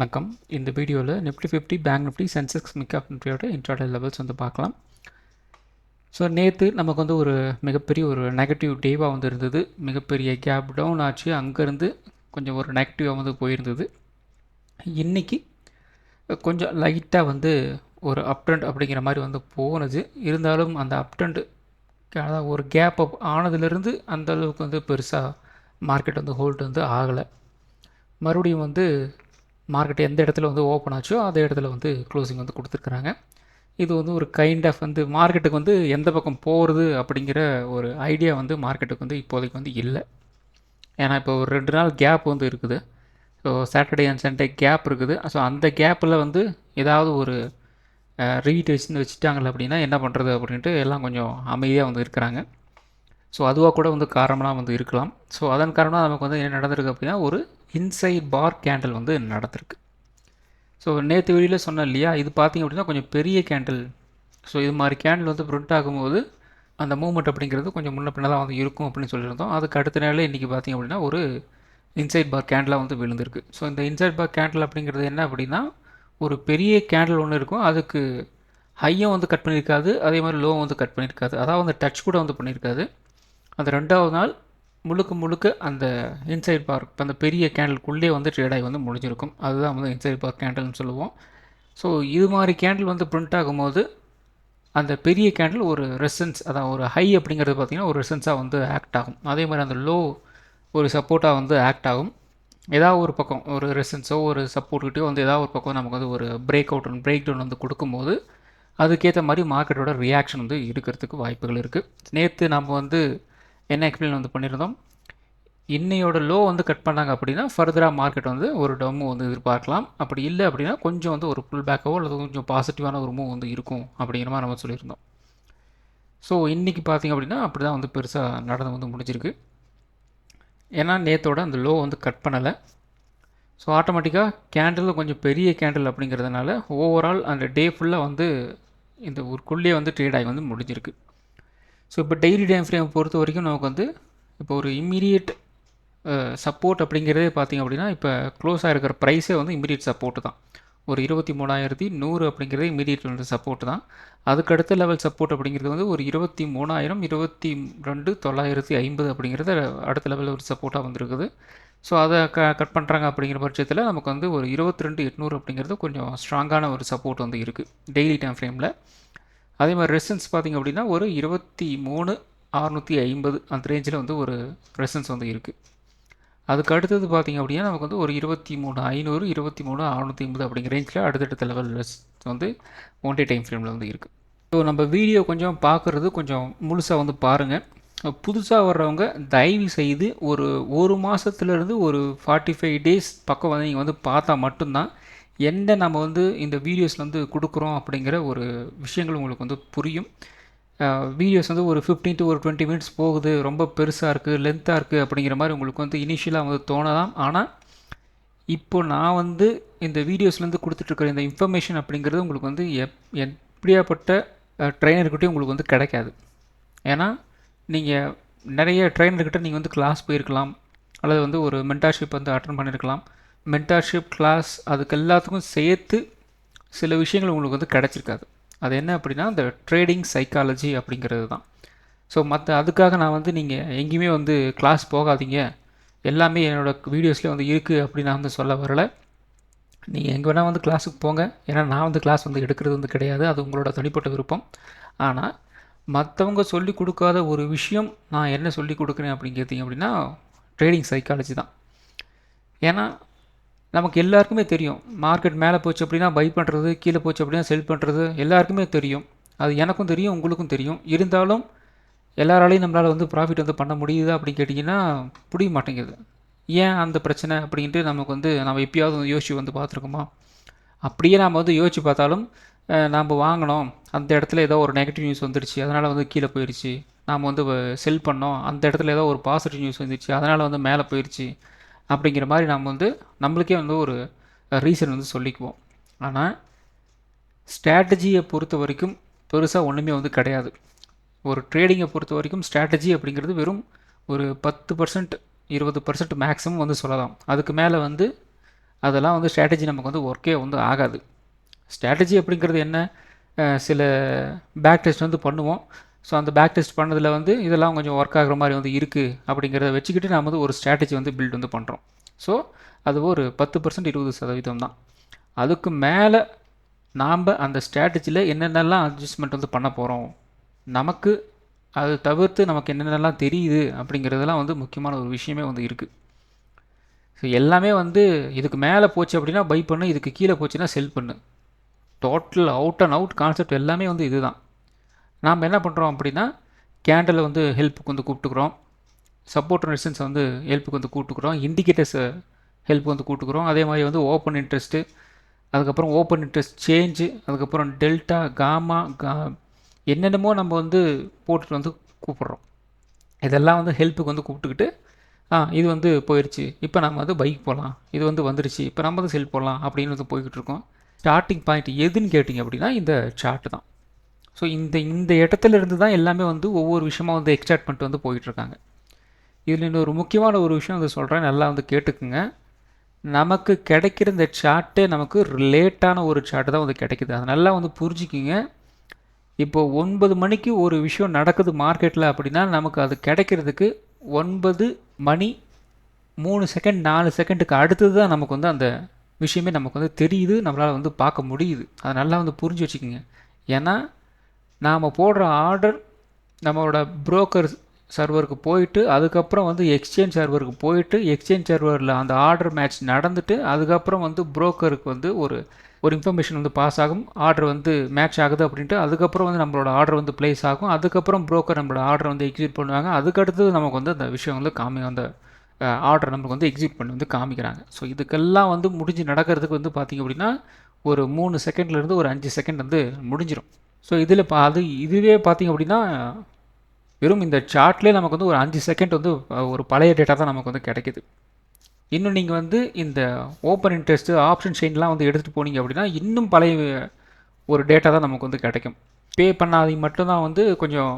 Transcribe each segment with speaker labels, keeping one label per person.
Speaker 1: வணக்கம். இந்த வீடியோவில் நிஃப்டி 50 பேங்க் நிஃப்டி சென்செக்ஸ் மிக்அப் நிஃப்டியோட இன்ட்ராடே லெவல்ஸ் வந்து பார்க்கலாம். ஸோ நேற்று நமக்கு வந்து ஒரு மிகப்பெரிய ஒரு நெகட்டிவ் டேவாக வந்து இருந்தது. மிகப்பெரிய கேப் டவுன் ஆச்சு. அங்கேருந்து கொஞ்சம் ஒரு நெகட்டிவாக வந்து போயிருந்தது. இன்றைக்கி கொஞ்சம் லைட்டாக வந்து ஒரு அப் ட்ரெண்ட் அப்படிங்கிற மாதிரி வந்து போனது. இருந்தாலும் அந்த அப் ட்ரெண்டு அதாவது ஒரு கேப் அப் ஆனதுலேருந்து அந்த அளவுக்கு வந்து பெருசாக மார்க்கெட் வந்து ஹோல்டு வந்து ஆகலை. மறுபடியும் வந்து மார்க்கெட் எந்த இடத்துல வந்து ஓப்பன் ஆச்சோ அதே இடத்துல வந்து க்ளோசிங் வந்து கொடுத்துருக்குறாங்க. இது வந்து ஒரு கைண்ட் ஆஃப் வந்து மார்க்கெட்டுக்கு வந்து எந்த பக்கம் போகிறது அப்படிங்கிற ஒரு ஐடியா வந்து மார்க்கெட்டுக்கு வந்து இப்போதைக்கு வந்து இல்லை. ஏன்னா இப்போ ஒரு 2 நாள் கேப் வந்து இருக்குது. So Saturday and Sunday gap இருக்குது. ஸோ அந்த கேப்பில் வந்து ஏதாவது ஒரு ரீட் வச்சுட்டாங்களே அப்படின்னா என்ன பண்ணுறது அப்படின்ட்டு எல்லாம் கொஞ்சம் அமைதியாக வந்து இருக்கிறாங்க. ஸோ அதுவாக கூட வந்து காரணமாக வந்து இருக்கலாம். ஸோ அதன் காரணமாக நமக்கு வந்து என்ன நடந்திருக்கு அப்படின்னா ஒரு இன்சைட் பார் கேண்டில் வந்து நடந்திருக்கு. ஸோ நேற்று வெளியில் சொன்னேன் இல்லையா, இது பார்த்திங்க அப்படின்னா கொஞ்சம் பெரிய கேண்டில். ஸோ இது மாதிரி கேண்டில் வந்து ப்ரிண்ட் ஆகும்போது அந்த மூவ்மெண்ட் அப்படிங்கிறது கொஞ்சம் முன்ன பின்ன தான் வந்து இருக்கும் அப்படின்னு சொல்லியிருந்தோம். அதுக்கு அடுத்த நாளே இன்றைக்கி பார்த்திங்க அப்படின்னா ஒரு இன்சைட் பார் கேண்டிலாக வந்து விழுந்திருக்கு. ஸோ இந்த இன்சைட் பார் கேண்டில் அப்படிங்கிறது என்ன அப்படின்னா ஒரு பெரிய கேண்டில் ஒன்று இருக்கும். அதுக்கு ஹையும் வந்து கட் பண்ணியிருக்காது, அதே மாதிரி லோவும் வந்து கட் பண்ணியிருக்காது, அதாவது அந்த டச் கூட வந்து பண்ணியிருக்காது. அந்த 2வது நாள் முழுக்க முழுக்க அந்த இன்சைட் பார் அந்த பெரிய கேண்டிலுக்குள்ளே வந்து ட்ரேடாகி வந்து முடிஞ்சிருக்கும். அதுதான் வந்து இன்சைட் பார் கேண்டில்னு சொல்லுவோம். ஸோ இது மாதிரி கேண்டில் வந்து பிரிண்ட் ஆகும்போது அந்த பெரிய கேண்டில் ஒரு ரெசன்ஸ், அதாவது ஒரு ஹை அப்படிங்கிறது பார்த்திங்கன்னா ஒரு ரெசன்ஸாக வந்து ஆக்ட் ஆகும். அதே மாதிரி அந்த லோ ஒரு சப்போர்ட்டாக வந்து ஆக்ட் ஆகும். ஏதாவது ஒரு பக்கம் ஒரு ரெசன்ஸோ ஒரு சப்போர்ட்டுக்கிட்டோ வந்து ஏதாவது ஒரு பக்கம் நமக்கு வந்து ஒரு பிரேக் டவுன் வந்து கொடுக்கும்போது அதுக்கேற்ற மாதிரி மார்க்கெட்டோட ரியாக்ஷன் வந்து இருக்கிறதுக்கு வாய்ப்புகள் இருக்குது. நேற்று நம்ம வந்து என்ன எக்ஸ்பிளைன் வந்து பண்ணியிருந்தோம், இன்னையோட லோ வந்து கட் பண்ணாங்க அப்படின்னா ஃபர்தராக மார்க்கெட் வந்து ஒரு டவுன் வந்து எதிர்பார்க்கலாம். அப்படி இல்லை அப்படின்னா கொஞ்சம் வந்து ஒரு புல் பேக்கவோ அல்லது கொஞ்சம் பாசிட்டிவான ஒரு மூவ் வந்து இருக்கும் அப்படிங்கிற மாதிரி நம்ம சொல்லியிருந்தோம். ஸோ இன்றைக்கி பார்த்திங்க அப்படின்னா அப்படி தான் வந்து பெருசாக நடந்து வந்து முடிஞ்சிருக்கு. ஏன்னா நேற்றோட அந்த லோ வந்து கட் பண்ணலை. ஸோ ஆட்டோமேட்டிக்காக கேண்டில் கொஞ்சம் பெரிய கேண்டில் அப்படிங்கிறதுனால ஓவரால் அந்த டே ஃபுல்லாக வந்து இந்த ஊருக்குள்ளேயே வந்து ட்ரேட் ஆகி வந்து முடிஞ்சிருக்கு. ஸோ இப்போ டெய்லி டைம் ஃப்ரேம் பொறுத்த வரைக்கும் நமக்கு வந்து இப்போ ஒரு இம்மீடியட் சப்போர்ட் அப்படிங்கிறதே பார்த்திங்க அப்படின்னா இப்போ க்ளோஸ் ஆகிருக்கிற ப்ரைஸே வந்து இம்மீடியட் சப்போர்ட்டு தான். ஒரு 23,100 அப்படிங்கிறது இம்மீடியட் வந்து சப்போர்ட் தான். அதுக்கடுத்த லெவல் சப்போர்ட் அப்படிங்கிறது வந்து ஒரு 23,000 22,950 அப்படிங்கிறது அடுத்த லெவலில் ஒரு சப்போர்ட்டாக வந்துருக்குது. ஸோ அதை கட் பண்ணுறாங்க அப்படிங்கிற பட்சத்தில் நமக்கு வந்து ஒரு 22,800 அப்படிங்கிறது கொஞ்சம் ஸ்ட்ராங்கான ஒரு சப்போர்ட் வந்து இருக்குது டெய்லி டைம் ஃப்ரேமில். அதே மாதிரி ரெசன்ஸ் பார்த்திங்க அப்படின்னா ஒரு 23,650 அந்த ரேஞ்சில் வந்து ஒரு ரெசன்ஸ் வந்து இருக்குது. அதுக்கு அடுத்தது பார்த்திங்க அப்படின்னா நமக்கு வந்து ஒரு 23,500 23,650 அப்படிங்கிற ரேஞ்சில் அடுத்தடுத்த லெவல் வந்து ஒன் டே டைம் ஃப்ரேமில் வந்து இருக்குது. ஸோ நம்ம வீடியோ கொஞ்சம் பார்க்குறது கொஞ்சம் முழுசாக வந்து பாருங்கள். புதுசாக வர்றவங்க தயவு செய்து ஒரு மாதத்துலேருந்து ஒரு 45 டேஸ் பக்கம் வந்து நீங்கள் வந்து பார்த்தா மட்டும்தான் என்ன நம்ம வந்து இந்த வீடியோஸில் வந்து கொடுக்குறோம் அப்படிங்கிற ஒரு விஷயங்கள் உங்களுக்கு வந்து புரியும். வீடியோஸ் வந்து ஒரு 15 to ஒரு 20 மினிட்ஸ் போகுது, ரொம்ப பெருசாக இருக்குது, லென்த்தாக இருக்குது அப்படிங்கிற மாதிரி உங்களுக்கு வந்து இனிஷியலாக வந்து தோணலாம். ஆனால் இப்போ நான் வந்து இந்த வீடியோஸ்லேருந்து கொடுத்துட்ருக்கிற இந்த இன்ஃபர்மேஷன் அப்படிங்கிறது உங்களுக்கு வந்து எப்படியாப்பட்ட ட்ரெயினர்கிட்டையும் உங்களுக்கு வந்து கிடைக்காது. ஏன்னா நீங்கள் நிறைய ட்ரெயினர்கிட்ட நீங்கள் வந்து கிளாஸ் போயிருக்கலாம், அல்லது வந்து ஒரு மென்டார்ஷிப் வந்து அட்டன் பண்ணியிருக்கலாம். மென்டார்ஷிப் கிளாஸ் அதுக்கு எல்லாத்துக்கும் சேர்த்து சில விஷயங்கள் உங்களுக்கு வந்து கிடச்சிருக்காது. அது என்ன அப்படின்னா இந்த ட்ரேடிங் சைக்காலஜி அப்படிங்கிறது தான். ஸோ அதுக்காக நான் வந்து நீங்கள் எங்கேயுமே வந்து கிளாஸ் போகாதீங்க, எல்லாமே என்னோடய வீடியோஸ்லேயே வந்து இருக்குது அப்படின்னு நான் வந்து சொல்ல வரலை. நீங்கள் எங்கே வேணால் வந்து கிளாஸுக்கு போங்க. ஏன்னா நான் வந்து கிளாஸ் வந்து எடுக்கிறது வந்து கிடையாது, அது உங்களோட தனிப்பட்ட விருப்பம். ஆனால் மற்றவங்க சொல்லி கொடுக்காத ஒரு விஷயம் நான் என்ன சொல்லி கொடுக்குறேன் அப்படின்னு கேட்டிங்க அப்படின்னா ட்ரேடிங் சைக்காலஜி தான். ஏன்னா நமக்கு எல்லாருக்குமே தெரியும், மார்க்கெட் மேலே போச்சு அப்படின்னா பை பண்ணுறது, கீழே போச்சு அப்படின்னா செல் பண்ணுறது எல்லாருக்குமே தெரியும். அது எனக்கும் தெரியும், உங்களுக்கும் தெரியும். இருந்தாலும் எல்லாராலையும் நம்மளால் வந்து ப்ராஃபிட் வந்து பண்ண முடியுதா அப்படின்னு கேட்டிங்கன்னா புரிய மாட்டேங்குது. ஏன் அந்த பிரச்சனை அப்படின்ட்டு நமக்கு வந்து நம்ம எப்பயாவது வந்து யோசிச்சு வந்து பார்த்துருக்கோமா? அப்படியே நாம் வந்து யோசிச்சு பார்த்தாலும் நாம் வாங்கினோம், அந்த இடத்துல ஏதோ ஒரு நெகட்டிவ் நியூஸ் வந்துடுச்சு, அதனால் வந்து கீழே போயிடுச்சு. நாம் வந்து செல் பண்ணோம், அந்த இடத்துல ஏதோ ஒரு பாசிட்டிவ் நியூஸ் வந்துடுச்சு, அதனால் வந்து மேலே போயிடுச்சு அப்படிங்கிற மாதிரி நாம் வந்து நம்மளுக்கே வந்து ஒரு ரீசன் வந்து சொல்லிக்குவோம். ஆனால் ஸ்ட்ராட்டஜியை பொறுத்த வரைக்கும் பெருசாக ஒன்றுமே வந்து கிடையாது. ஒரு ட்ரேடிங்கை பொறுத்த வரைக்கும் ஸ்ட்ராட்டஜி அப்படிங்கிறது வெறும் ஒரு 10% 20% மேக்ஸிமம் வந்து சொல்லலாம். அதுக்கு மேலே வந்து அதெல்லாம் வந்து ஸ்ட்ராட்டஜி நமக்கு வந்து ஒர்க்கே வந்து ஆகாது. ஸ்ட்ராட்டஜி அப்படிங்கிறது என்ன, சில பேக் டெஸ்ட் வந்து பண்ணுவோம். ஸோ அந்த பேக் டெஸ்ட் பண்ணதில் வந்து இதெல்லாம் கொஞ்சம் ஒர்க் ஆகுற மாதிரி வந்து இருக்குது அப்படிங்கிறத வச்சுக்கிட்டு நாம் வந்து ஒரு ஸ்ட்ராட்டஜி வந்து பில்ட் வந்து பண்ணுறோம். ஸோ அது ஒரு 10% 20% தான். அதுக்கு மேலே நாம் அந்த ஸ்ட்ராட்டஜியில் என்னென்னலாம் அட்ஜஸ்ட்மெண்ட் வந்து பண்ண போகிறோம், நமக்கு அது தவிர்த்து நமக்கு என்னென்னலாம் தெரியுது அப்படிங்கிறதெல்லாம் வந்து முக்கியமான ஒரு விஷயமே வந்து இருக்குது. ஸோ எல்லாமே வந்து இதுக்கு மேலே போச்சு அப்படின்னா பை பண்ணு, இதுக்கு கீழே போச்சுன்னா செல் பண்ணு. Total out and out concept எல்லாமே வந்து இதுதான். நாம் என்ன பண்ணுறோம் அப்படின்னா கேண்டில் வந்து ஹெல்ப்புக்கு வந்து கூப்பிட்டுக்கிறோம், சப்போர்ட் அண்ட் ரெசிஸ்டன்ஸ் வந்து ஹெல்ப்புக்கு வந்து கூப்பிட்டுக்கிறோம், இண்டிகேட்டர்ஸ் ஹெல்ப் வந்து கூப்பிட்டுக்கிறோம். அதே மாதிரி வந்து ஓப்பன் இன்ட்ரெஸ்ட்டு, அதுக்கப்புறம் ஓப்பன் இன்ட்ரெஸ்ட் சேஞ்சு, அதுக்கப்புறம் டெல்டா, காமா, என்னென்னமோ நம்ம வந்து போட்டுட்டு வந்து கூப்பிட்றோம். இதெல்லாம் வந்து ஹெல்ப்புக்கு வந்து கூப்பிட்டுக்கிட்டு இது வந்து போயிடுச்சு, இப்போ நம்ம வந்து பைக் போகலாம், இது வந்து வந்துருச்சு, இப்போ நம்ம வந்து செல் போடலாம் அப்படின்னு வந்து போய்கிட்டு இருக்கோம். ஸ்டார்டிங் பாயிண்ட் எதுன்னு கேட்டிங்க அப்படின்னா இந்த சார்ட்டு தான். ஸோ இந்த இந்த இடத்துல இருந்து தான் எல்லாமே வந்து ஒவ்வொரு விஷயமா வந்து எக்ஸ்ட்ராக்ட் பண்ணிட்டு வந்து போயிட்டுருக்காங்க. இதில் இன்னொரு முக்கியமான ஒரு விஷயம் வந்து சொல்கிறேன், நல்லா வந்து கேட்டுக்குங்க. நமக்கு கிடைக்கிற இந்த சார்ட்டே நமக்கு லேட்டான ஒரு சார்ட்டு தான் வந்து கிடைக்குது. அதை நல்லா வந்து புரிஞ்சுக்கிங்க. இப்போ 9 மணிக்கு ஒரு விஷயம் நடக்குது மார்க்கெட்டில் அப்படின்னா நமக்கு அது கிடைக்கிறதுக்கு 9 மணி 3 செகண்ட் 4 செகண்டுக்கு அடுத்தது தான் நமக்கு வந்து அந்த விஷயமே நமக்கு வந்து தெரியுது, நம்மளால் வந்து பார்க்க முடியுது. அதை நல்லா வந்து புரிஞ்சு வச்சுக்கோங்க. ஏன்னா நாம் போடுற ஆர்டர் நம்மளோட புரோக்கர் சர்வருக்கு போயிட்டு, அதுக்கப்புறம் வந்து எக்ஸ்சேஞ்ச் சர்வருக்கு போயிட்டு, எக்ஸ்சேஞ்ச் சர்வரில் அந்த ஆர்டர் மேட்ச் நடந்துட்டு, அதுக்கப்புறம் வந்து புரோக்கருக்கு வந்து ஒரு இன்ஃபர்மேஷன் வந்து பாஸ் ஆகும், ஆர்டர் வந்து மேட்ச் ஆகுது அப்படின்ட்டு. அதுக்கப்புறம் வந்து நம்மளோட ஆர்டர் வந்து ப்ளேஸ் ஆகும். அதுக்கப்புறம் புரோக்கர் நம்மளோட ஆர்டர் வந்து எக்ஸிக்யூட் பண்ணுவாங்க. அதுக்கடுத்து நமக்கு வந்து அந்த விஷயம் வந்து அந்த ஆர்டர் நமக்கு வந்து எக்ஸிக்யூட் பண்ணி வந்து காமிக்கிறாங்க. ஸோ இதுக்கெல்லாம் வந்து முடிஞ்சு நடக்கிறதுக்கு வந்து பார்த்திங்க அப்படின்னா ஒரு 3 செகண்ட்லேருந்து ஒரு 5 செகண்ட் வந்து முடிஞ்சிடும். ஸோ இதில் இதுவே பார்த்திங்க அப்படின்னா வெறும் இந்த சார்ட்லேயே நமக்கு வந்து ஒரு 5 செகண்ட் வந்து ஒரு பழைய டேட்டா தான் நமக்கு வந்து கிடைக்கிது. இன்னும் நீங்கள் வந்து இந்த ஓப்பன் இன்ட்ரெஸ்ட்டு, ஆப்ஷன் செயின்லாம் வந்து எடுத்துகிட்டு போனீங்க அப்படின்னா இன்னும் பழைய ஒரு டேட்டா தான் நமக்கு வந்து கிடைக்கும். பே பண்ணாதீங்க மட்டும்தான் வந்து கொஞ்சம்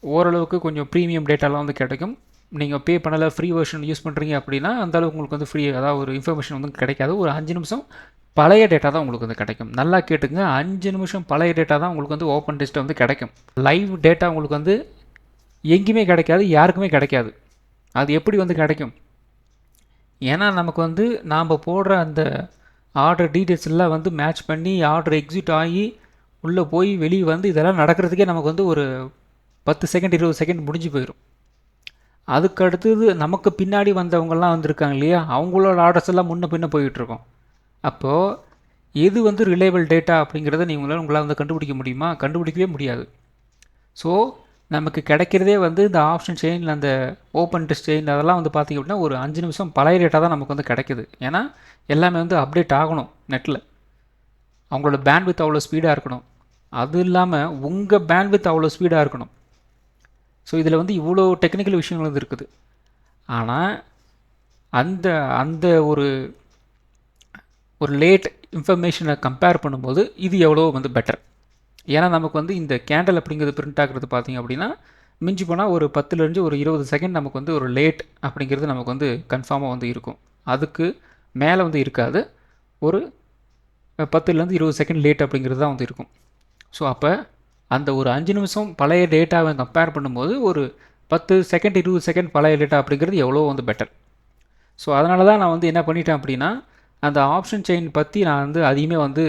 Speaker 1: ஓரளவுக்கு கொஞ்சம் ப்ரீமியம் டேட்டாலாம் வந்து கிடைக்கும். நீங்கள் பே பண்ணலை, ஃப்ரீ வெர்ஷன் யூஸ் பண்ணுறீங்க அப்படின்னா அந்தளவுக்கு உங்களுக்கு வந்து ஃப்ரீ அதாவது ஒரு இன்ஃபர்மேஷன் வந்து கிடைக்காது. ஒரு 5 நிமிஷம் பழைய டேட்டா தான் உங்களுக்கு வந்து கிடைக்கும். நல்லா கேட்டுங்க, 5 நிமிஷம் பழைய டேட்டா தான் உங்களுக்கு வந்து ஓப்பன் டெஸ்ட்டில் வந்து கிடைக்கும். லைவ் டேட்டா உங்களுக்கு வந்து எங்கேயுமே கிடைக்காது, யாருக்குமே கிடைக்காது. அது எப்படி வந்து கிடைக்கும்? ஏன்னா நமக்கு வந்து நாம் போடுற அந்த ஆர்டர் டீட்டெயில்ஸ் எல்லாம் வந்து மேட்ச் பண்ணி ஆர்டர் எக்ஸிக்யூட் ஆகி உள்ளே போய் வெளியே வந்து இதெல்லாம் நடக்கிறதுக்கே நமக்கு வந்து ஒரு 10 செகண்ட் 20 செகண்ட் முடிஞ்சு போயிடும். அதுக்கு அடுத்தது நமக்கு பின்னாடி வந்தவங்கெல்லாம் வந்திருக்காங்க இல்லையா, அவங்களோட ஆர்டர்ஸ் எல்லாம் முன்ன பின்ன போயிட்டுருக்கோம். அப்போது எது வந்து ரிலையபிள் டேட்டா அப்படிங்கிறத உங்களால் வந்து கண்டுபிடிக்க முடியுமா? கண்டுபிடிக்கவே முடியாது. ஸோ நமக்கு கிடைக்கிறதே வந்து இந்த ஆப்ஷன் செயின், அந்த ஓப்பன் டெஸ்ட் செயின் அதெல்லாம் வந்து பார்த்திங்க அப்படின்னா ஒரு 5 நிமிஷம் பழைய டேட்டா தான் நமக்கு வந்து கிடைக்குது. ஏன்னா எல்லாமே வந்து அப்டேட் ஆகணும் நெட்டில். அவங்களோட பேண்ட்வித் அவ்வளோ ஸ்பீடாக இருக்கணும். அது இல்லாமல் உங்கள் பேண்ட்வித் அவ்வளோ ஸ்பீடாக இருக்கணும். ஸோ இதில் வந்து இவ்வளோ டெக்னிக்கல் விஷயங்கள் வந்து இருக்குது. ஆனால் அந்த அந்த ஒரு லேட் இன்ஃபர்மேஷனை கம்பேர் பண்ணும்போது இது எவ்வளோ வந்து பெட்டர். ஏன்னா நமக்கு வந்து இந்த கேண்டில் அப்படிங்கிறது பிரிண்ட் ஆகிறது பார்த்திங்க அப்படின்னா மிஞ்சி போனால் ஒரு 10லேருந்து ஒரு 20 செகண்ட் நமக்கு வந்து ஒரு லேட் அப்படிங்கிறது நமக்கு வந்து கன்ஃபார்மாக வந்து இருக்கும். அதுக்கு மேலே வந்து இருக்காது. ஒரு 10லேருந்து 20 செகண்ட் லேட் அப்படிங்கிறது தான் வந்து இருக்கும். ஸோ அப்போ அந்த ஒரு 5 நிமிஷம் பழைய டேட்டாவை கம்பேர் பண்ணும்போது ஒரு 10 செகண்ட் 20 செகண்ட் பழைய டேட்டா அப்படிங்கிறது எவ்வளோ வந்து பெட்டர். ஸோ அதனால தான் நான் வந்து என்ன பண்ணிட்டேன் அப்படின்னா அந்த ஆப்ஷன் செயின் பற்றி நான் வந்து அதிகமாக வந்து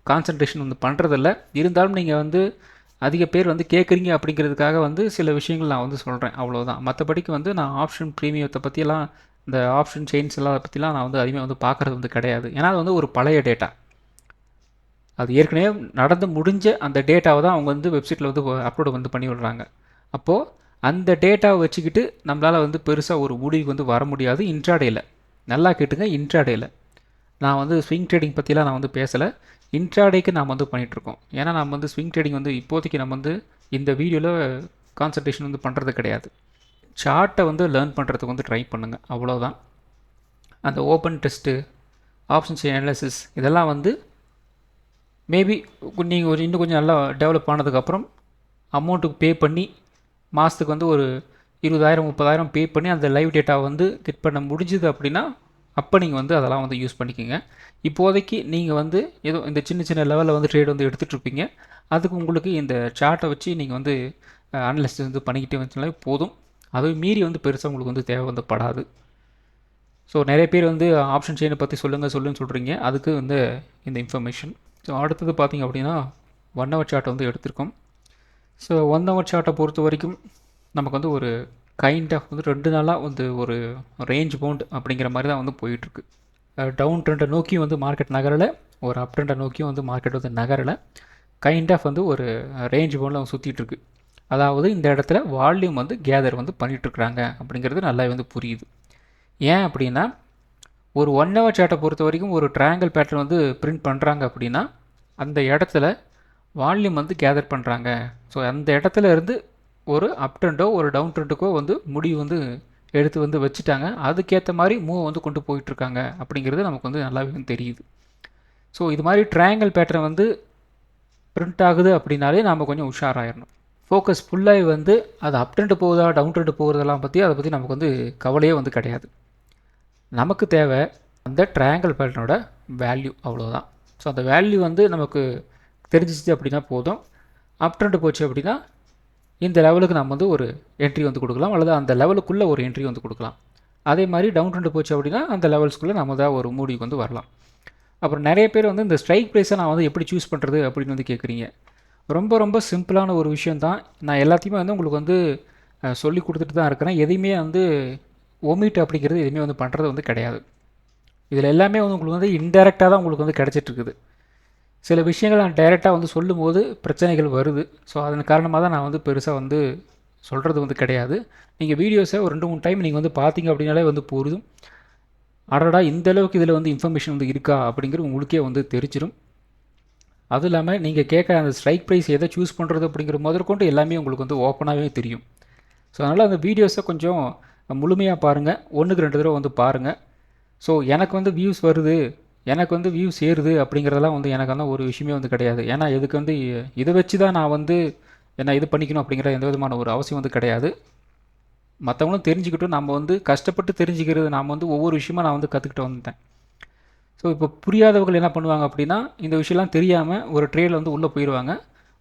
Speaker 1: கான்சன்ட்ரேஷன் வந்து பண்ணுறதில்ல. இருந்தாலும் நீங்கள் வந்து அதிக பேர் வந்து கேட்குறீங்க அப்படிங்கிறதுக்காக வந்து சில விஷயங்கள் நான் வந்து சொல்கிறேன், அவ்வளோதான். மற்றபடிக்கு வந்து நான் ஆப்ஷன் ப்ரீமியத்தை பற்றியெல்லாம், இந்த ஆப்ஷன் செயின்ஸ் எல்லாம் பற்றிலாம் நான் வந்து அதிகமாக வந்து பார்க்குறது வந்து கிடையாது. ஏன்னா அது வந்து ஒரு பழைய டேட்டா, அது ஏற்கனவே நடந்து முடிஞ்ச அந்த டேட்டாவை தான் அவங்க வந்து வெப்சைட்டில் வந்து அப்லோடு வந்து பண்ணி விடுறாங்க. அப்போது அந்த டேட்டாவை வச்சுக்கிட்டு நம்மளால் வந்து பெருசாக ஒரு முடிவுக்கு வந்து வர முடியாது இன்ட்ராடேயில். நல்லா கேட்டுங்க, இன்ட்ராடேயில். நான் வந்து ஸ்விங் ட்ரேடிங் பற்றிலாம் நான் வந்து பேசலை, இன்ட்ராடேக்கு நாம் வந்து பண்ணிகிட்ருக்கோம். ஏன்னா நம்ம வந்து ஸ்விங் ட்ரேடிங் வந்து இப்போதைக்கு நம்ம வந்து இந்த வீடியோவில் கான்சன்ட்ரேஷன் வந்து பண்ணுறது கிடையாது. சார்ட்டை வந்து லேர்ன் பண்ணுறதுக்கு வந்து ட்ரை பண்ணுங்கள், அவ்வளோதான். அந்த open test, option chain analysis இதெல்லாம் வந்து மேபி நீங்கள் இன்னும் கொஞ்சம் நல்லா டெவலப் ஆனதுக்கப்புறம் அமௌண்ட்டுக்கு பே பண்ணி மாதத்துக்கு வந்து ஒரு 20,000 30,000 பே பண்ணி அந்த லைவ் டேட்டாவை வந்து கெட் பண்ண முடிஞ்சுது அப்படின்னா அப்போ நீங்கள் வந்து அதெல்லாம் வந்து யூஸ் பண்ணிக்கோங்க. இப்போதைக்கு நீங்கள் வந்து ஏதோ இந்த சின்ன சின்ன லெவலில் வந்து ட்ரேட் வந்து எடுத்துகிட்ருப்பீங்க. அதுக்கு உங்களுக்கு இந்த சார்ட்டை வச்சு நீங்கள் வந்து அனலிசிஸ் வந்து பண்ணிக்கிட்டே வச்சாலே போதும். அதுவும் மீறி வந்து பெருசாக உங்களுக்கு வந்து தேவை வந்து படாது. ஸோ நிறைய பேர் வந்து ஆப்ஷன் செயினை பற்றி சொல்லுன்னு சொல்கிறீங்க. அதுக்கு வந்து இந்த இன்ஃபர்மேஷன். ஸோ அடுத்தது பார்த்திங்க அப்படின்னா 1 ஹவர் சார்ட்டை வந்து எடுத்திருக்கோம். ஸோ 1 ஹவர் சார்ட்டை பொறுத்த வரைக்கும் நமக்கு வந்து ஒரு கைண்ட் ஆஃப் வந்து 2 நாளாக வந்து ஒரு ரேஞ்ச் பவுண்ட் அப்படிங்கிற மாதிரி தான் வந்து போயிட்டுருக்கு. டவுன் ட்ரெண்டை நோக்கியும் வந்து மார்க்கெட் நகரலை, ஒரு அப் ட்ரெண்டை நோக்கியும் வந்து மார்க்கெட் வந்து நகரலை. கைண்ட் ஆஃப் வந்து ஒரு ரேஞ்ச் பவுண்டில் சுற்றிட்டுருக்கு. அதாவது இந்த இடத்துல வால்யூம் வந்து கேதர் வந்து பண்ணிகிட்ருக்குறாங்க அப்படிங்கிறது நல்லா வந்து புரியுது. ஏன் அப்படின்னா ஒரு 1 ஹவர் சார்ட்டை பொறுத்த வரைக்கும் ஒரு ட்ரையாங்கிள் பேட்டர்ன் வந்து பிரிண்ட் பண்ணுறாங்க அப்படின்னா அந்த இடத்துல வால்யூம் வந்து கேதர் பண்ணுறாங்க. ஸோ அந்த இடத்துல இருந்து ஒரு அப் ட்ரெண்டோ ஒரு டவுன் ட்ரெண்டுக்கோ வந்து முடிவு வந்து எடுத்து வந்து வச்சுட்டாங்க. அதுக்கேற்ற மாதிரி மூவ் வந்து கொண்டு போயிட்டுருக்காங்க அப்படிங்கிறது நமக்கு வந்து நல்லாவே தெரியுது. ஸோ இது மாதிரி ட்ரையாங்கிள் பேட்டர்ன் வந்து பிரிண்ட் ஆகுது அப்படின்னாலே நாம் கொஞ்சம் உஷாராயிடணும். ஃபோக்கஸ் ஃபுல்லாக வந்து அது அப் ட்ரெண்டு போகுதா டவுன் ட்ரெண்டு போகிறதெல்லாம் பற்றி அதை பற்றி நமக்கு வந்து கவலையே வந்து கிடையாது. நமக்கு தேவை அந்த ட்ரையாங்கிள் பேட்டர்னோட வேல்யூ, அவ்வளோதான். ஸோ அந்த வேல்யூ வந்து நமக்கு தெரிஞ்சிச்சு அப்படின்னா போதும். அப் ட்ரெண்டு போச்சு அப்படின்னா இந்த லெவலுக்கு நம்ம வந்து ஒரு என்ட்ரி வந்து கொடுக்கலாம், அல்லது அந்த லெவலுக்குள்ளே ஒரு என்ட்ரி வந்து கொடுக்கலாம். அதே மாதிரி டவுன் ட்ரெண்டு போச்சு அப்படின்னா அந்த லெவல்ஸ்குள்ளே நம்ம தான் ஒரு மூடிக்கு வந்து வரலாம். அப்புறம் நிறைய பேர் வந்து இந்த ஸ்ட்ரைக் ப்ரைஸை நான் வந்து எப்படி சூஸ் பண்ணுறது அப்படின்னு வந்து கேட்குறீங்க. ரொம்ப ரொம்ப சிம்பிளான ஒரு விஷயந்தான். நான் எல்லாத்தையுமே வந்து உங்களுக்கு வந்து சொல்லி கொடுத்துட்டு தான் இருக்கிறேன். எதையுமே வந்து ஒமிட் அப்படிங்கிறது எதுவுமே வந்து பண்ணுறது வந்து கிடையாது. இதில் எல்லாமே வந்து உங்களுக்கு வந்து இன்டெரக்டாக தான் உங்களுக்கு வந்து கிடச்சிட்ருக்குது. சில விஷயங்கள் நான் டைரெக்டாக வந்து சொல்லும்போது பிரச்சனைகள் வருது. ஸோ அதன் காரணமாக தான் நான் வந்து பெருசாக வந்து சொல்கிறது வந்து கிடையாது. நீங்கள் வீடியோஸை ஒரு 2-3 டைம் நீங்கள் வந்து பார்த்தீங்க அப்படின்னாலே வந்து போதும். அடடா இந்த அளவுக்கு இதில் வந்து இன்ஃபர்மேஷன் வந்து இருக்கா அப்படிங்கிறது உங்களுக்கே வந்து தெரிஞ்சிடும். அதுவும் இல்லாமல் நீங்கள் கேட்குற அந்த ஸ்ட்ரைக் ப்ரைஸ் எதை சூஸ் பண்ணுறது அப்படிங்கிற முதற்கொண்டு எல்லாமே உங்களுக்கு வந்து ஓப்பனாகவே தெரியும். ஸோ அதனால் அந்த வீடியோஸை கொஞ்சம் முழுமையாக பாருங்கள், 1க்கு 2 தடவை வந்து பாருங்கள். ஸோ எனக்கு வந்து வியூஸ் வருது, எனக்கு வந்து வியூஸ் ஏறுது அப்படிங்கிறதெல்லாம் வந்து எனக்கு வந்து ஒரு விஷயமே வந்து கிடையாது. ஏன்னா இதுக்கு வந்து இதை வச்சு தான் நான் வந்து என்ன இது பண்ணிக்கணும் அப்படிங்கிற எந்த விதமான ஒரு அவசியம் வந்து கிடையாது. மற்றவங்களும் தெரிஞ்சுக்கிட்டும் நம்ம வந்து கஷ்டப்பட்டு தெரிஞ்சுக்கிறது, நாம் வந்து ஒவ்வொரு விஷயமா நான் வந்து கற்றுக்கிட்டு வந்துட்டேன். ஸோ இப்போ புரியாதவர்கள் என்ன பண்ணுவாங்க அப்படின்னா இந்த விஷயம்லாம் தெரியாமல் ஒரு ட்ரேடில் வந்து உள்ளே போயிடுவாங்க.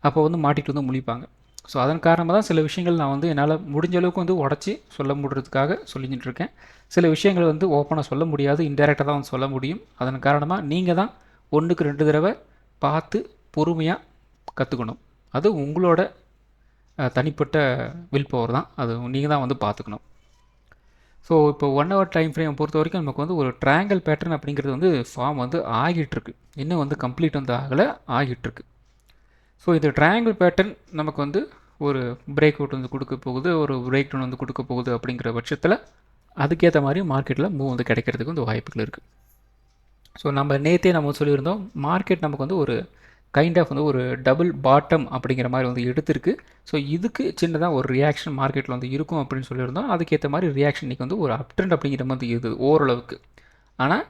Speaker 1: அப்போ வந்து மாட்டிகிட்டு வந்து முழிப்பாங்க. ஸோ அதன் காரணமாக தான் சில விஷயங்கள் நான் வந்து என்னால் முடிஞ்ச அளவுக்கு வந்து உடச்சி சொல்ல முடியறதுக்காக சொல்லிக்கிட்டு இருக்கேன். சில விஷயங்கள் வந்து ஓப்பனாக சொல்ல முடியாது, இன்டெரக்டாக தான் வந்து சொல்ல முடியும். அதன் காரணமாக நீங்கள் தான் 1க்கு 2 தடவை பார்த்து பொறுமையாக கற்றுக்கணும். அது உங்களோட தனிப்பட்ட வில் பவர் தான், அது நீங்கள் தான் வந்து பார்த்துக்கணும். ஸோ இப்போ 1 ஹவர் டைம் ஃப்ரேம் பொறுத்த வரைக்கும் நமக்கு வந்து ஒரு ட்ரையாங்கிள் பேட்டர்ன் அப்படிங்கிறது வந்து ஃபார்ம் வந்து ஆகிட்டுருக்கு. இன்னும் வந்து கம்ப்ளீட் வந்து ஆகலை, ஆகிட்டுருக்கு. ஸோ இந்த ட்ரையாங்கிள் பேட்டர்ன் நமக்கு வந்து ஒரு பிரேக் அவுட் வந்து கொடுக்க போகுது, ஒரு பிரேக் டவுன் வந்து கொடுக்க போகுது அப்படிங்கிற பட்சத்தில் அதுக்கேற்ற மாதிரி மார்க்கெட்டில் மூவ் வந்து கிடைக்கிறதுக்கு வந்து வாய்ப்புகள் இருக்குது. ஸோ நம்ம நேற்றே நம்ம சொல்லியிருந்தோம், மார்க்கெட் நமக்கு வந்து ஒரு கைண்ட் ஆஃப் வந்து ஒரு டபுள் பாட்டம் அப்படிங்கிற மாதிரி வந்து எடுத்திருக்கு. ஸோ இதுக்கு சின்னதாக ஒரு ரியாக்ஷன் மார்க்கெட்டில் வந்து இருக்கும் அப்படின்னு சொல்லியிருந்தோம். அதுக்கேற்ற மாதிரி ரியாக்ஷன் இன்றைக்கி வந்து ஒரு அப் ட்ரெண்ட் அப்படிங்கிற மாதிரி இருக்குது ஓரளவுக்கு. ஆனால்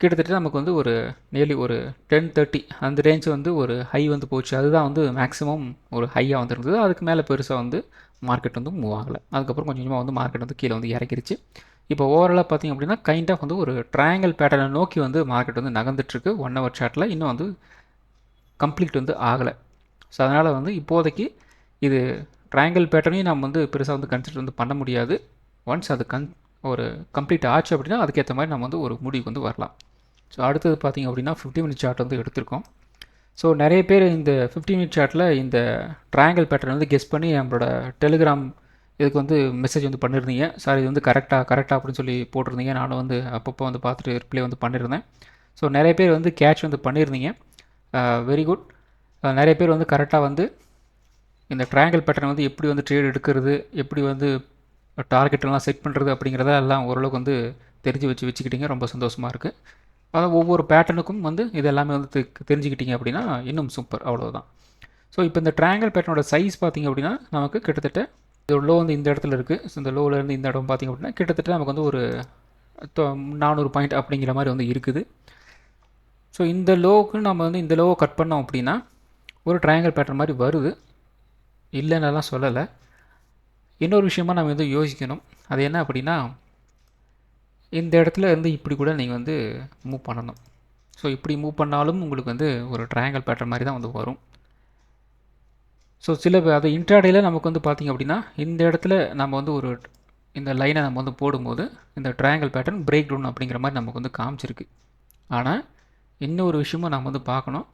Speaker 1: கிட்டத்தட்ட நமக்கு வந்து ஒரு நியர்லி ஒரு 10-30 அந்த ரேஞ்ச் வந்து ஒரு ஹை வந்து போச்சு. அதுதான் வந்து மேக்ஸிமம் ஒரு ஹையாக வந்துருந்தது. அதுக்கு மேலே பெருசாக வந்து மார்க்கெட் வந்து மூவ் ஆகலை. அதுக்கப்புறம் கொஞ்சம் கொஞ்சமாக வந்து மார்க்கெட் வந்து கீழே வந்து இறக்கிருச்சு. இப்போ ஓவராலாக பார்த்திங்க அப்படின்னா கைண்ட் ஆஃப் வந்து ஒரு ட்ரையாங்கிள் பேட்டர்னை நோக்கி வந்து மார்க்கெட் வந்து நகர்ந்துட்டுருக்கு 1 ஹவர் சார்ட்டில். இன்னும் வந்து கம்ப்ளீட் வந்து ஆகலை. ஸோ அதனால் வந்து இப்போதைக்கு இது ட்ரையாங்கிள் பேட்டர்னையும் நம்ம வந்து பெருசாக வந்து கன்சிடர் வந்து பண்ண முடியாது. ஒன்ஸ் அது ஒரு கம்ப்ளீட் ஆச்சு அப்படின்னா அதுக்கேற்ற மாதிரி நம்ம வந்து ஒரு முடிவுக்கு வந்து வரலாம். ஸோ அடுத்தது பார்த்திங்க அப்படின்னா 50 மினிட் சார்ட் வந்து எடுத்திருக்கோம். ஸோ நிறைய பேர் இந்த 50 மினிட் சார்ட்டில் இந்த ட்ரையாங்கிள் பேட்டர்ன் வந்து கெஸ் பண்ணி நம்மளோட டெலிகிராம் இதுக்கு வந்து மெசேஜ் வந்து பண்ணியிருந்தீங்க. சார் இது வந்து கரெக்டாக அப்படின்னு சொல்லி போட்டிருந்தீங்க. நானும் வந்து அப்பப்போ வந்து பார்த்துட்டு ரிப்ளை வந்து பண்ணியிருந்தேன். ஸோ நிறைய பேர் வந்து கேட்ச் வந்து பண்ணியிருந்தீங்க. Very good. நிறைய பேர் வந்து கரெக்டாக வந்து இந்த ட்ரையாங்கிள் பேட்டர்ன் வந்து எப்படி வந்து ட்ரேட் எடுக்கிறது, எப்படி வந்து டார்கெட்டெல்லாம் செட் பண்ணுறது அப்படிங்கிறத எல்லாம் ஓரளவுக்கு வந்து தெரிஞ்சு வச்சுக்கிட்டீங்க. ரொம்ப சந்தோஷமாக இருக்குது. அதாவது ஒவ்வொரு பேட்டர்னுக்கும் வந்து இது எல்லாமே வந்து தெரிஞ்சுக்கிட்டீங்க அப்படின்னா இன்னும் சூப்பர், அவ்வளோதான். ஸோ இப்போ இந்த ட்ரையாங்கிள் பேட்டர்னோட சைஸ் பார்த்திங்க அப்படின்னா நமக்கு கிட்டத்தட்ட இதோட லோ வந்து இந்த இடத்துல இருக்குது. ஸோ இந்த லோவிலேருந்து இந்த இடம் பார்த்திங்க அப்படின்னா கிட்டத்தட்ட நமக்கு வந்து ஒரு 400 பாயிண்ட் அப்படிங்கிற மாதிரி வந்து இருக்குது. ஸோ இந்த லோவுக்கு நம்ம வந்து இந்த லோவை கட் பண்ணோம் அப்படின்னா ஒரு ட்ரையாங்கிள் பேட்டர்ன் மாதிரி வருது, இல்லைன்னெல்லாம் சொல்லலை. இன்னொரு விஷயமா நம்ம வந்து யோசிக்கணும். அது என்ன அப்படின்னா இந்த இடத்துல இருந்து இப்படி கூட நீங்கள் வந்து மூவ் பண்ணணும். ஸோ இப்படி மூவ் பண்ணாலும் உங்களுக்கு வந்து ஒரு ட்ரையாங்கிள் பேட்டர்ன் மாதிரி தான் வந்து வரும். ஸோ அது இன்ட்ராடேயில் நமக்கு வந்து பார்த்திங்க அப்படின்னா இந்த இடத்துல நம்ம வந்து இந்த லைனை நம்ம வந்து போடும்போது இந்த ட்ரையாங்கிள் பேட்டர்ன் பிரேக் டவுன் அப்படிங்கிற மாதிரி நமக்கு வந்து காமிச்சிருக்கு. ஆனால் இன்னொரு விஷயமும் நம்ம வந்து பார்க்கணும்.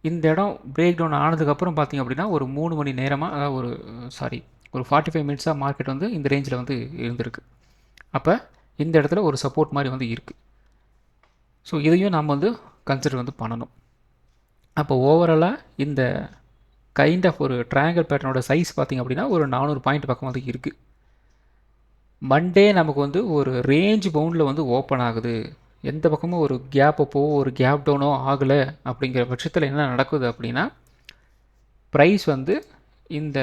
Speaker 1: இந்த இடம் பிரேக் டவுன் ஆனதுக்கப்புறம் பார்த்திங்க அப்படின்னா ஒரு 3 மணி நேரமாக, அதாவது ஒரு 45 மினிட்ஸாக மார்க்கெட் வந்து இந்த ரேஞ்சில் வந்து இருந்திருக்கு. அப்போ இந்த இடத்துல ஒரு சப்போர்ட் மாதிரி வந்து இருக்குது. ஸோ இதையும் நம்ம வந்து கன்சிடர் வந்து பண்ணணும். அப்போ ஓவராலாக இந்த கைண்ட் ஆஃப் ஒரு ட்ரையாங்கிள் பேட்டர்னோட சைஸ் பார்த்திங்க அப்படின்னா ஒரு 400 பாயிண்ட் பக்கம் வந்து இருக்குது. மண்டே நமக்கு வந்து ஒரு ரேஞ்ச் பவுண்டில் வந்து ஓப்பன் ஆகுது. எந்த பக்கமும் ஒரு கேப் அப்போ ஒரு கேப் டவுனோ ஆகலை அப்படிங்கிற பட்சத்தில் என்ன நடக்குது அப்படின்னா ப்ரைஸ் வந்து இந்த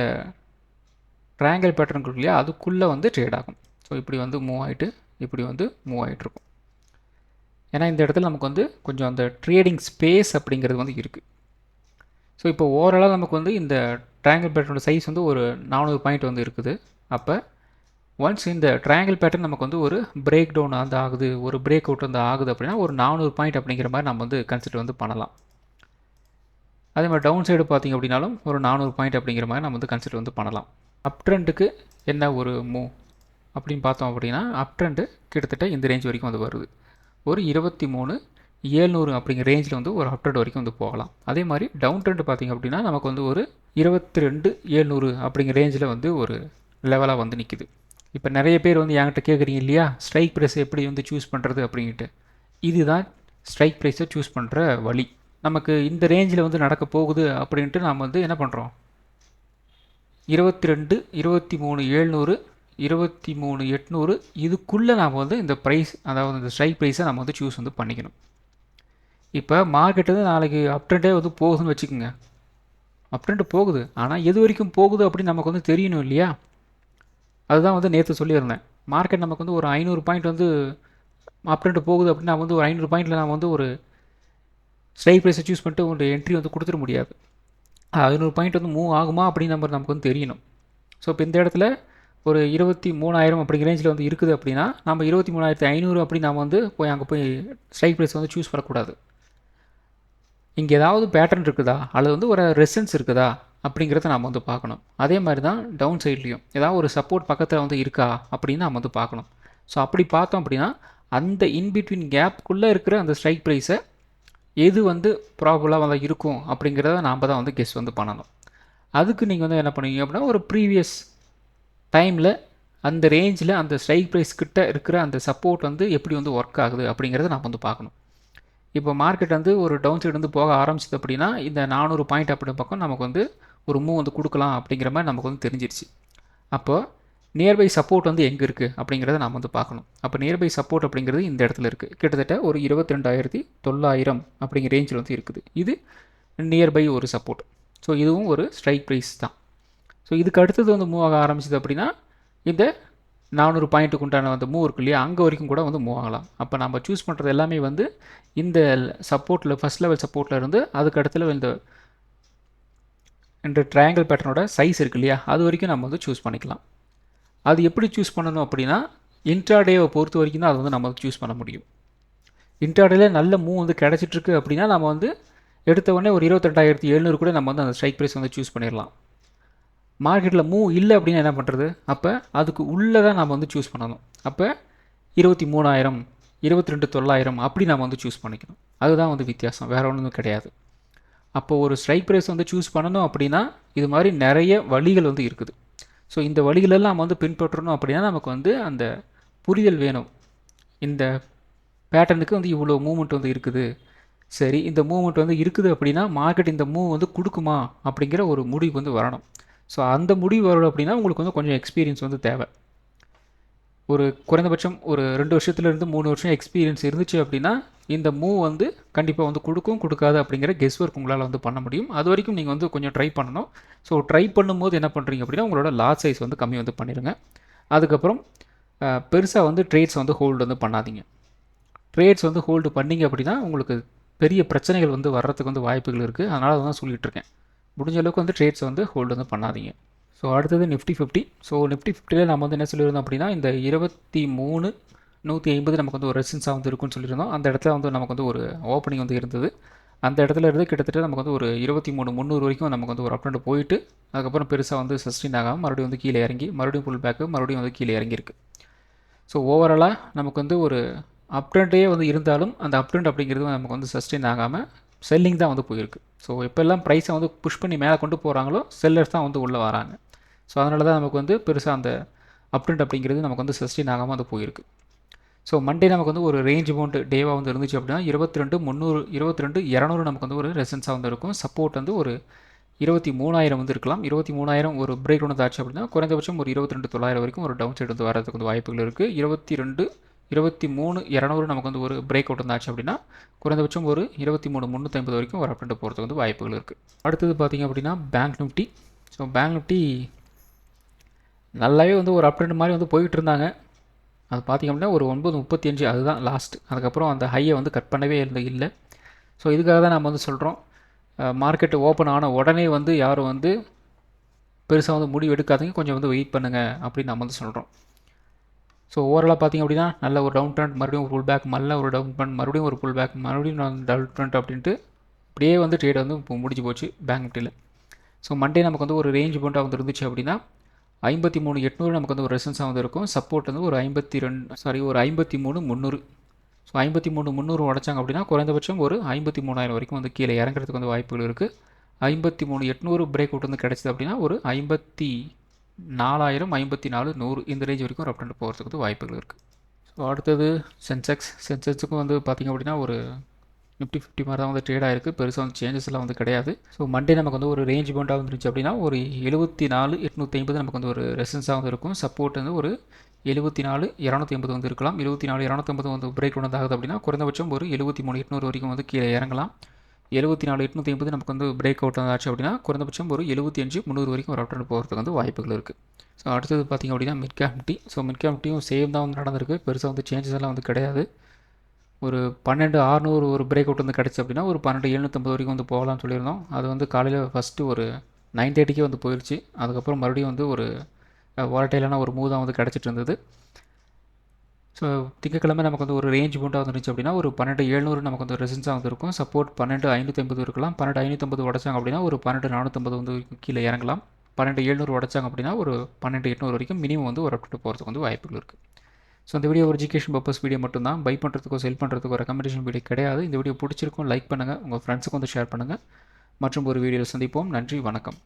Speaker 1: ட்ரையாங்கிள் பேட்டர்ன் இருக்கு இல்லையா, அதுக்குள்ளே வந்து ட்ரேட் ஆகும். ஸோ இப்படி வந்து மூவ் ஆகிட்டு இப்படி வந்து மூவ் ஆகிட்ருக்கும். ஏன்னா இந்த இடத்துல நமக்கு வந்து கொஞ்சம் அந்த ட்ரேடிங் ஸ்பேஸ் அப்படிங்கிறது வந்து இருக்குது. ஸோ இப்போ ஓவராலாக நமக்கு வந்து இந்த ட்ரையாங்கிள் பேட்டர்னோட சைஸ் வந்து ஒரு 400 பாயிண்ட் வந்து இருக்குது. அப்போ ஒன்ஸ் இந்த ட்ரையாங்கிள் பேட்டர்ன் நமக்கு வந்து ஒரு பிரேக் டவுன் வந்து ஆகுது, ஒரு பிரேக் அவுட் வந்து ஆகுது அப்படின்னா ஒரு 400 பாயிண்ட் அப்படிங்கிற மாதிரி நம்ம வந்து கன்சிடர் வந்து பண்ணலாம். அதே மாதிரி டவுன் சைடு பார்த்திங்க அப்படின்னாலும் ஒரு 400 பாயிண்ட் அப்படிங்கிற மாதிரி நம்ம வந்து கன்சிடர் வந்து பண்ணலாம். அப் ட்ரெண்டுக்கு என்ன ஒரு மூவ் அப்படின்னு பார்த்தோம் அப்படின்னா அப் ட்ரெண்டு கிட்டத்தட்ட இந்த ரேஞ்ச் வரைக்கும் வந்து வருது. ஒரு 23,700 அப்படிங்கிற ரேஞ்சில் வந்து ஒரு அப் ட்ரெண்ட் வரைக்கும் வந்து போகலாம். அதே மாதிரி டவுன் ட்ரெண்ட் பார்த்திங்க அப்படின்னா நமக்கு வந்து ஒரு 22,700 அப்படிங்கிற ரேஞ்சில் வந்து ஒரு லெவலாக வந்து நிற்கிது. இப்போ நிறைய பேர் வந்து என்கிட்ட கேட்குறீங்க இல்லையா, ஸ்ட்ரைக் ப்ரைஸ் எப்படி வந்து சூஸ் பண்ணுறது அப்படின்ட்டு. இதுதான் ஸ்ட்ரைக் ப்ரைஸை சூஸ் பண்ணுற வழி. நமக்கு இந்த ரேஞ்சில் வந்து நடக்க போகுது அப்படின்ட்டு நாம் வந்து என்ன பண்ணுறோம், 22, 23,700, 23,800 இதுக்குள்ளே நாம் வந்து இந்த ப்ரைஸ், அதாவது இந்த ஸ்ட்ரைக் ப்ரைஸை நம்ம வந்து சூஸ் வந்து பண்ணிக்கணும். இப்போ மார்க்கெட்டு வந்து நாளைக்கு அப் ட்ரெண்டே வந்து போகுதுன்னு வச்சுக்கோங்க. அப் ட்ரெண்டு போகுது, ஆனால் எது வரைக்கும் போகுது அப்படின்னு நமக்கு வந்து தெரியணும் இல்லையா. அதுதான் வந்து நேற்று சொல்லியிருந்தேன். மார்க்கெட் நமக்கு வந்து ஒரு 500 பாயிண்ட் வந்து அப் ட்ரெண்ட் போகுது அப்படின்னா வந்து ஒரு 500 பாயிண்டில் நான் வந்து ஒரு ஸ்ட்ரைக் ப்ரைஸை சூஸ் பண்ணிட்டு ஒரு என்ட்ரி வந்து கொடுத்துட முடியாது. 500 பாயிண்ட் வந்து மூவ் ஆகுமா அப்படின்னு நமக்கு வந்து தெரியணும். ஸோ இப்போ இந்த இடத்துல ஒரு 23,000 அப்படிங்கிற ரேஞ்சில் வந்து இருக்குது அப்படின்னா நம்ம 23,500 அப்படி நாம் வந்து அங்கே போய் ஸ்ட்ரைக் ப்ரைஸ் வந்து சூஸ் பண்ணக்கூடாது. இங்கே ஏதாவது பேட்டர்ன் இருக்குதா அல்லது வந்து ஒரு ரெசன்ஸ் இருக்குதா அப்படிங்கிறத நாம் வந்து பார்க்கணும். அதே மாதிரி தான் டவுன் சைட்லேயும் ஏதாவது ஒரு சப்போர்ட் பக்கத்தில் வந்து இருக்கா அப்படின்னு நாம் வந்து பார்க்கணும். ஸோ அப்படி பார்த்தோம் அப்படின்னா அந்த இன்பிட்வீன் கேப்புக்குள்ளே இருக்கிற அந்த ஸ்ட்ரைக் ப்ரைஸை எது வந்து ப்ராபபிளாக வந்து இருக்கும் அப்படிங்கிறத நாம் தான் வந்து கெஸ் வந்து பண்ணணும். அதுக்கு நீங்கள் வந்து என்ன பண்ணுவீங்க அப்படின்னா ஒரு ப்ரீவியஸ் டைமில் அந்த ரேஞ்சில் அந்த ஸ்ட்ரைக் ப்ரைஸ் கிட்ட இருக்கிற அந்த சப்போர்ட் வந்து எப்படி வந்து ஒர்க் ஆகுது அப்படிங்கிறத நாம் வந்து பார்க்கணும். இப்போ மார்க்கெட் வந்து ஒரு டவுன் சைடு வந்து போக ஆரம்பிச்சது அப்படின்னா இந்த 400 பாயிண்ட் அப்படி பக்கம் நமக்கு வந்து ஒரு மூவ் வந்து கொடுக்கலாம் அப்படிங்கிற மாதிரி நமக்கு வந்து தெரிஞ்சிருச்சு. அப்போ நியர்பை சப்போர்ட் வந்து எங்கே இருக்குது அப்படிங்கிறத நாம் வந்து பார்க்கணும். அப்போ நியர்பை சப்போர்ட் அப்படிங்கிறது இந்த இடத்துல இருக்குது. கிட்டத்தட்ட ஒரு 22,900 அப்படிங்கிற ரேஞ்சில் வந்து இருக்குது. இது நியர்பை ஒரு சப்போர்ட். ஸோ இதுவும் ஒரு ஸ்ட்ரைக் ப்ரைஸ் தான். ஸோ இதுக்கு அடுத்தது வந்து மூவ் ஆக ஆரம்பிச்சது அப்படின்னா இந்த 400 பாயிண்ட்டுக்கு உண்டான அந்த மூவ் இருக்கு இல்லையா, அங்கே வரைக்கும் கூட வந்து மூவ் ஆகலாம். அப்போ நம்ம சூஸ் பண்ணுறது எல்லாமே வந்து இந்த சப்போர்ட்டில் ஃபஸ்ட் லெவல் சப்போர்ட்டில் இருந்து அதுக்கு அடுத்துல இந்த ட்ரையாங்கிள் பேட்டர்னோட சைஸ் இருக்கு இல்லையா, அது வரைக்கும் நம்ம வந்து சூஸ் பண்ணிக்கலாம். அது எப்படி சூஸ் பண்ணணும் அப்படின்னா இன்ட்ராடேவை பொறுத்த வரைக்கும் தான் அது வந்து நம்ம சூஸ் பண்ண முடியும். இன்ட்ராடேயில் நல்ல மூவ் வந்து கிடச்சிட்ருக்கு அப்படின்னா நம்ம வந்து எடுத்த உடனே ஒரு 22,700 கூட நம்ம வந்து அந்த ஸ்ட்ரைக் ப்ரைஸ் வந்து சூஸ் பண்ணிடலாம். மார்க்கெட்டில் மூவ் இல்லை அப்படின்னா என்ன பண்ணுறது, அப்போ அதுக்கு உள்ளே தான் நம்ம வந்து சூஸ் பண்ணணும். அப்போ 23,000, 22,900 அப்படி நம்ம வந்து சூஸ் பண்ணிக்கணும். அதுதான் வந்து வித்தியாசம், வேறு ஒன்றும் கிடையாது. அப்போது ஒரு ஸ்ட்ரைக் ப்ரைஸ் வந்து சூஸ் பண்ணணும் அப்படின்னா இது மாதிரி நிறைய வழிகள் வந்து இருக்குது. ஸோ இந்த வழிகளெல்லாம் நம்ம வந்து பின்பற்றணும் அப்படின்னா நமக்கு வந்து அந்த புரிதல் வேணும். இந்த பேட்டர்னுக்கு வந்து இவ்வளோ மூவ்மெண்ட் வந்து இருக்குது, சரி இந்த மூவ்மெண்ட் வந்து இருக்குது அப்படின்னா மார்க்கெட் இந்த மூவ் வந்து கொடுக்குமா அப்படிங்கிற ஒரு முடிவு வந்து வரணும். ஸோ அந்த முடிவு வரணும் அப்படின்னா உங்களுக்கு வந்து கொஞ்சம் எக்ஸ்பீரியன்ஸ் வந்து தேவை. ஒரு குறைந்தபட்சம் ஒரு 2 வருஷத்துலேருந்து 3 வருஷம் எக்ஸ்பீரியன்ஸ் இருந்துச்சு அப்படின்னா இந்த மூவ் வந்து கண்டிப்பாக வந்து கொடுக்காது அப்படிங்கிற கெஸ் ஒர்க் உங்களால் வந்து பண்ண முடியும். அது வரைக்கும் நீங்கள் வந்து கொஞ்சம் ட்ரை பண்ணணும். ஸோ ட்ரை பண்ணும்போது என்ன பண்ணுறீங்க அப்படின்னா உங்களோட லாட் சைஸ் வந்து கம்மி வந்து பண்ணிடுங்க. அதுக்கப்புறம் பெருசாக வந்து ட்ரேட்ஸ் வந்து ஹோல்டு வந்து பண்ணாதீங்க. ட்ரேட்ஸ் வந்து ஹோல்டு பண்ணிங்க அப்படின்னா உங்களுக்கு பெரிய பிரச்சனைகள் வந்து வர்றதுக்கு வந்து வாய்ப்புகள் இருக்குது. அதனால் தான் சொல்லிகிட்டு இருக்கேன், முடிஞ்ச அளவுக்கு வந்து ட்ரேட்ஸை வந்து ஹோல்டு வந்து பண்ணாதீங்க. ஸோ அடுத்தது நிஃப்டி 50. ஸோ நிஃப்டி 50ல் நம்ம வந்து என்ன சொல்லியிருந்தோம் அப்படின்னா இந்த 23 150 நமக்கு வந்து ஒரு ரெசிஸ்டன்ஸாக வந்து இருக்குன்னு சொல்லியிருந்தோம். அந்த இடத்துல வந்து நமக்கு வந்து ஒரு ஓப்பனிங் வந்து இருந்தது. அந்த இடத்துல இருந்து கிட்டத்தட்ட நமக்கு வந்து ஒரு 23,300 வரைக்கும் நமக்கு வந்து ஒரு அப் ட்ரெண்ட் போயிட்டு அதுக்கப்புறம் பெருசாக வந்து சஸ்டெயின் ஆகாமல் மறுபடியும் வந்து கீழே இறங்கி மறுபடியும் புல் பேக்கு மறுபடியும் வந்து கீழே இறங்கியிருக்கு. ஸோ ஓவராலாக நமக்கு வந்து ஒரு அப் ட்ரெண்டே வந்து இருந்தாலும் அந்த அப் ட்ரெண்ட் அப்படிங்கிறது நமக்கு வந்து சஸ்டெயின் ஆகாமல் செல்லிங் தான் வந்து போயிருக்கு. ஸோ எப்போல்லாம் ப்ரைஸை வந்து புஷ் பண்ணி மேலே கொண்டு போகிறாங்களோ செல்லர்ஸ் தான் வந்து உள்ளே வராங்க. ஸோ அதனால தான் நமக்கு வந்து பெருசாக அந்த அப் ட்ரெண்ட் அப்படிங்கிறது நமக்கு வந்து சஸ்டெயின் ஆகாமல் அது போயிருக்கு. ஸோ மண்டே நமக்கு வந்து ஒரு ரேஞ்ச் அமௌண்ட் டேவாக வந்து இருந்துச்சு அப்படின்னா 22,300 22,200 நமக்கு வந்து ஒரு ரெசன்ஸாக வந்து இருக்கும். சப்போர்ட் வந்து ஒரு 23,000 வந்து இருக்கலாம். 23,000 ஒரு பிரேக் ஒன்று ஆச்சு அப்படின்னா குறைந்தபட்சம் ஒரு 22,900 வரைக்கும் ஒரு டவுன் சைடு வந்து வரதுக்கு வந்து வாய்ப்புகள் இருக்குது. 23,200 நமக்கு வந்து ஒரு பிரேக் அவுட் வந்தாச்சு அப்படின்னா குறைந்தபட்சம் ஒரு 23,350 வரைக்கும் ஒரு அப்டெண்ட் போகிறதுக்கு வந்து வாய்ப்புகள் இருக்குது. அடுத்தது பார்த்திங்க அப்படின்னா bank Nifty. So bank Nifty நல்லாவே வந்து ஒரு அப்டெண்ட் மாதிரி வந்து போயிட்டு இருந்தாங்க. அது பார்த்திங்க அப்படின்னா ஒரு 9:35 அதுதான் லாஸ்ட். அதுக்கப்புறம் அந்த ஹையை வந்து கட் பண்ணவே இல்லை. ஸோ இதுக்காக தான் நம்ம வந்து சொல்கிறோம் மார்க்கெட் ஓப்பன் ஆன உடனே வந்து யாரும் வந்து பெருசாக வந்து முடிவு எடுக்காதீங்க, கொஞ்சம் வந்து வெயிட் பண்ணுங்கள் அப்படின்னு நம்ம வந்து சொல்கிறோம். ஸோ ஓவராலாக பார்த்திங்க அப்படின்னா நல்ல ஒரு டவுன் ட்ரெண்ட், மறுபடியும் ஒரு புல் பேக், நல்ல ஒரு டவுன் ட்ரெண்ட், மறுபடியும் ஒரு புல் பேக், மறுபடியும் டவுன் ட்ரெண்ட் அப்படின்ட்டு அப்படியே வந்து ட்ரேட் வந்து இப்போ முடிஞ்சு போச்சு பேங்க் நிஃப்டியில். ஸோ மண்டே நமக்கு வந்து ஒரு ரேஞ்ச் பாயிண்ட்டாக வந்து இருந்துச்சு அப்படின்னா 53,800 நமக்கு வந்து ஒரு ரெசன்ஸாக வந்து இருக்கும். சப்போர்ட் வந்து ஒரு 53,300. ஸோ 53,300 உடச்சாங்க அப்படின்னா குறைந்தபட்சம் ஒரு 53,000 வரைக்கும் வந்து கீழே இறங்குறதுக்கு வந்து வாய்ப்புகள் இருக்குது. 53,800 பிரேக் அவுட் வந்து கிடச்சிது அப்படின்னா ஒரு 54,000 54,100 இந்த ரேஞ்ச் வரைக்கும் ஒரு அப்டெண்ட் போகிறதுக்கு வந்து வாய்ப்புகள் இருக்குது. ஸோ அடுத்தது சென்செக்ஸுக்கும் வந்து பார்த்திங்க அப்படின்னா ஒரு நிஃப்டி 50 மாதிரி தான் வந்து ட்ரேட் ஆகிருக்கு. பெருசாக வந்து சேஞ்சஸ் எல்லாம் வந்து கிடையாது. ஸோ மண்டே நமக்கு வந்து ஒரு ரேஞ்ச் பவுண்டாக வந்துருச்சு அப்படின்னா ஒரு 74,850 நமக்கு வந்து ஒரு ரெசன்ஸாக வந்து இருக்கும். சப்போர்ட் வந்து ஒரு 74,250 வந்து இருக்கலாம். 74,250 வந்து பிரேக் வந்து ஆகுது அப்படின்னா குறைந்தபட்சம் ஒரு 73,800 வரைக்கும் வந்து கீழே இறங்கலாம். 74,850 நமக்கு வந்து பிரேக் அவுட் ஆச்சு அப்படின்னா குறைந்தபட்சம் ஒரு 75,300 வரைக்கும் ஒரு அப்டெண்ட் போகிறதுக்கு வந்து வாய்ப்புகள் இருக்குது. ஸோ அடுத்தது பார்த்திங்க அப்படின்னா mid cap Nifty. So mid cap நிஃப்டியும் சேம் தான் வந்து நடந்திருக்கு. பெருசாக வந்து சேஞ்சஸ் எல்லாம் வந்து கிடையாது. ஒரு 12,600 ஒரு பிரேக் அவுட் வந்து கிடச்சி அப்படின்னா ஒரு 12,750 வரைக்கும் வந்து போகலாம்னு சொல்லியிருந்தோம். அது வந்து காலையில் ஃபஸ்ட்டு ஒரு 9:30 வந்து போயிடுச்சு. அதுக்கப்புறம் மறுபடியும் வந்து ஒரு வாலட்டைலான ஒரு மூவ் தான் வந்து கிடச்சிட்டு இருந்தது. ஸோ திங்கக்கிழமை நமக்கு வந்து ஒரு ரேஞ்ச் பவுண்டாக வந்துருந்துச்சு அப்படின்னா ஒரு 12,700 நமக்கு வந்து ரெசன்ஸாக வந்து இருக்கும். சப்போர்ட் 12,550 இருக்கலாம். 12,550 உடச்சாங்க அப்படின்னா ஒரு 12,450 வந்து கீழே இறங்கலாம். 12,700 உடச்சாங்க அப்படின்னா ஒரு 12,800 வரைக்கும் மினிமம் வந்து ஒரு அப்டேட் போகிறதுக்கு வந்து வாய்ப்புகள் இருக்குது. ஸோ இந்த வீடியோ ஒரு எஜுகேஷன் பர்பஸ் வீடியோ மட்டும்தான். பை பண்ணுறதுக்கோ செல் பண்ணுறதுக்கோ ரெக்கமெண்டேஷன் வீடியோ கிடையாது. இந்த வீடியோ பிடிச்சிருக்கும் லைக் பண்ணுங்கள், உங்கள் ஃப்ரெண்ட்ஸுக்கு வந்து ஷேர் பண்ணுங்கள். மற்றும் ஒரு வீடியோவில் சந்திப்போம். நன்றி, வணக்கம்.